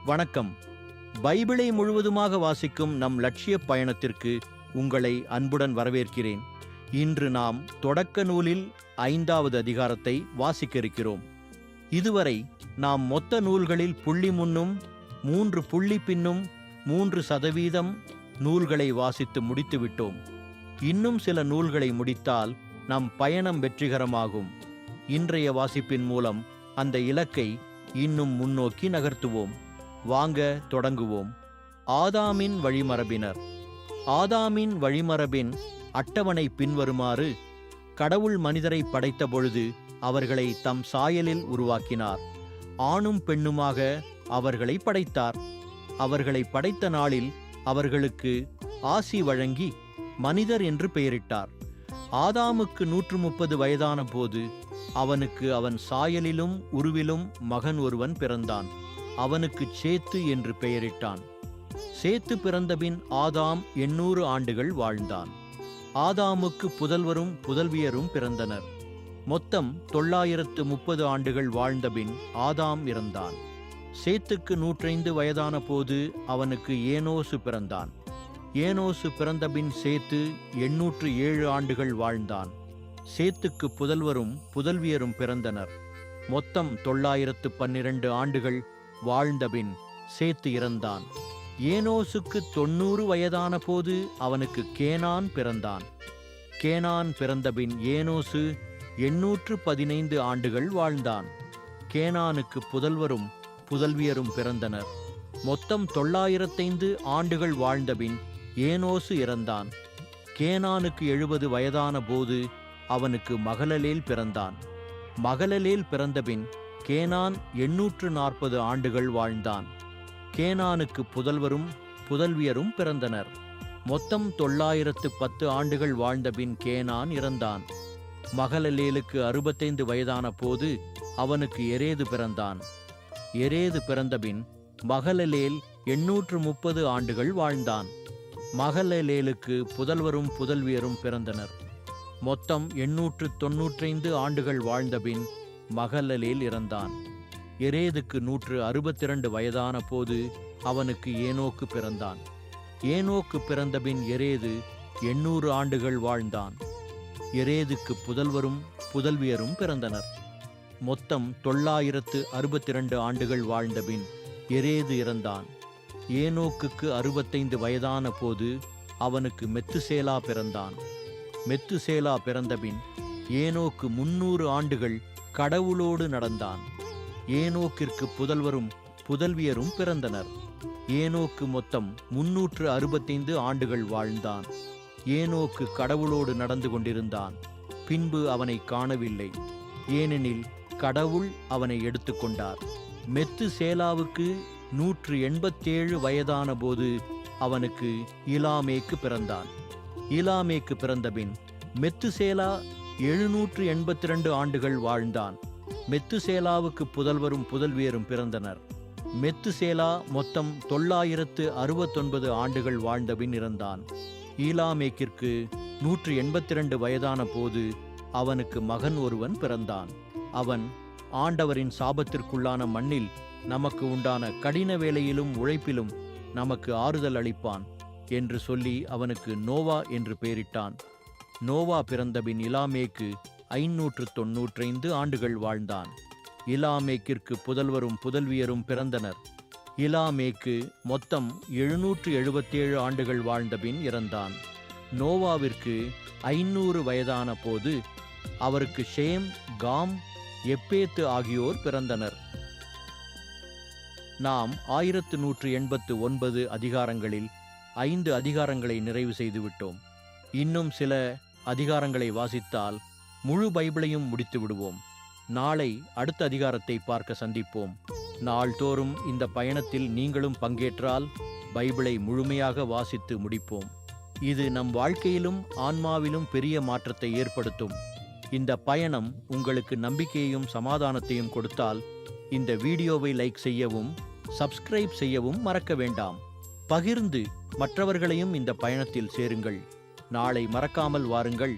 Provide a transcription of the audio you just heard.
வணக்கம். பைபிளை முழுவதுமாக வாசிக்கும் நம் லட்சிய பயணத்திற்கு உங்களை அன்புடன் வரவேற்கிறேன். இன்று நாம் தொடக்க நூலில் 5வது அதிகாரத்தை வாசிக்க இருக்கிறோம். இதுவரை நாம் மொத்த நூல்களில் புள்ளி முன்னும் 3 புள்ளி பின்னும் 3% நூல்களை வாசித்து முடித்துவிட்டோம். இன்னும் சில நூல்களை முடித்தால் நம் பயணம் வெற்றிகரமாகும். இன்றைய வாசிப்பின் மூலம் அந்த இலக்கை இன்னும் முன்னோக்கி நகர்த்துவோம். வாங்க தொடங்குவோம். ஆதாமின் வழிமரபினர். ஆதாமின் வழிமரபின் அட்டவணை பின்வருமாறு: கடவுள் மனிதரை படைத்த பொழுது அவர்களை தம் சாயலில் உருவாக்கினார். ஆணும் பெண்ணுமாக அவர்களை படைத்தார். அவர்களை படைத்த நாளில் அவர்களுக்கு ஆசி வழங்கி மனிதர் என்று பெயரிட்டார். ஆதாமுக்கு 130 வயதான போது அவனுக்கு அவன் சாயலிலும் உருவிலும் மகன் ஒருவன் பிறந்தான். அவனுக்கு சேத்து என்று பெயரிட்டான். சேத்து பிறந்தபின் ஆதாம் 800 ஆண்டுகள் வாழ்ந்தான். ஆதாமுக்கு புதல்வரும் புதல்வியரும் பிறந்தனர். மொத்தம் 930 ஆண்டுகள் வாழ்ந்தபின் ஆதாம் இறந்தான். சேத்துக்கு 105 வயதான போது அவனுக்கு ஏனோசு பிறந்தான். ஏனோசு பிறந்தபின் சேத்து 807 ஆண்டுகள் வாழ்ந்தான். சேத்துக்கு புதல்வரும் புதல்வியரும் பிறந்தனர். மொத்தம் 912 ஆண்டுகள் வாழ்ந்தபின் சேத்து இறந்தான். ஏனோசுக்கு 90 வயதான போது அவனுக்கு கேனான் பிறந்தான். கேனான் பிறந்தபின் ஏனோசு 815 ஆண்டுகள் வாழ்ந்தான். கேனானுக்கு புதல்வரும் புதல்வியரும் பிறந்தனர். மொத்தம் 905 ஆண்டுகள் வாழ்ந்தபின் ஏனோசு இறந்தான். கேனானுக்கு 70 வயதான போது அவனுக்கு மகலலேல் பிறந்தான். மகலலேல் பிறந்தபின் கேனான் 840 ஆண்டுகள் வாழ்ந்தான். கேனானுக்கு புதல்வரும் புதல்வியரும் பிறந்தனர். மொத்தம் 910 ஆண்டுகள் வாழ்ந்தபின் கேனான் இறந்தான். மகலலேலுக்கு 65 வயதான போது அவனுக்கு எரேது பிறந்தான். எரேது பிறந்தபின் மகலலேல் 830 ஆண்டுகள் வாழ்ந்தான். மகலலேலுக்கு புதல்வரும் புதல்வியரும் பிறந்தனர். மொத்தம் 895 ஆண்டுகள் வாழ்ந்தபின் மகலலேல் இறந்தான். எரேதுக்கு 162 வயதான போது அவனுக்கு ஏனோக்கு பிறந்தான். ஏனோக்கு பிறந்தபின் எரேது 800 ஆண்டுகள் வாழ்ந்தான். எரேதுக்கு புதல்வரும் புதல்வியரும் பிறந்தனர். மொத்தம் 962 ஆண்டுகள் வாழ்ந்தபின் எரேது இறந்தான். ஏனோக்குக்கு 65 வயதான போது அவனுக்கு மெத்துசேலா பிறந்தான். மெத்துசேலா பிறந்தபின் ஏனோக்கு 300 ஆண்டுகள் கடவுளோடு நடந்தான். ஏனோக்கிற்கு புதல்வரும் புதல்வியரும் பிறந்தனர். ஏனோக்கு மொத்தம் 365 ஆண்டுகள் வாழ்ந்தான். ஏனோக்கு கடவுளோடு நடந்து கொண்டிருந்தான். பின்பு அவனை காணவில்லை, ஏனெனில் கடவுள் அவனை எடுத்துக்கொண்டார். மெத்துசேலாவுக்கு 187 வயதான போது அவனுக்கு இலாமேக்கு பிறந்தான். இலாமேக்கு பிறந்தபின் மெத்துசேலா 782 ஆண்டுகள் வாழ்ந்தான். மெத்துசேலாவுக்கு புதல்வரும் புதல்வியரும் பிறந்தனர். மெத்துசேலா மொத்தம் 969 ஆண்டுகள் வாழ்ந்தபின் இறந்தான். ஈலாமேக்கிற்கு 182 வயதான போது அவனுக்கு மகன் ஒருவன் பிறந்தான். அவன் ஆண்டவரின் சாபத்திற்குள்ளான மண்ணில் நமக்கு உண்டான கடின வேலையிலும் உழைப்பிலும் நமக்கு ஆறுதல் அளிப்பான் என்று சொல்லி அவனுக்கு நோவா என்று பெயரிட்டான். நோவா பிறந்தபின் இலாமேக்கு 595 ஆண்டுகள் வாழ்ந்தான். இலாமேக்கிற்கு புதல்வரும் புதல்வியரும் பிறந்தனர். இலாமேக்கு மொத்தம் 777 ஆண்டுகள் வாழ்ந்தபின் இறந்தான். நோவாவிற்கு 500 வயதான போது அவருக்கு ஷேம், காம், எப்பேத்து ஆகியோர் பிறந்தனர். நாம் 1189 அதிகாரங்களில் 5 அதிகாரங்களை நிறைவு செய்துவிட்டோம். இன்னும் சில அதிகாரங்களை வாசித்தால் முழு பைபிளையும் முடித்து விடுவோம். நாளை அடுத்த அதிகாரத்தை பார்க்க சந்திப்போம். நாள்தோறும் இந்த பயணத்தில் நீங்களும் பங்கேற்றால் பைபிளை முழுமையாக வாசித்து முடிப்போம். இது நம் வாழ்க்கையிலும் ஆன்மாவிலும் பெரிய மாற்றத்தை ஏற்படுத்தும். இந்த பயணம் உங்களுக்கு நம்பிக்கையையும் சமாதானத்தையும் கொடுத்தால் இந்த வீடியோவை லைக் செய்யவும் சப்ஸ்கிரைப் செய்யவும் மறக்க வேண்டாம். பகிர்ந்து மற்றவர்களையும் இந்த பயணத்தில் சேருங்கள். நாளை மறக்காமல் வாருங்கள்.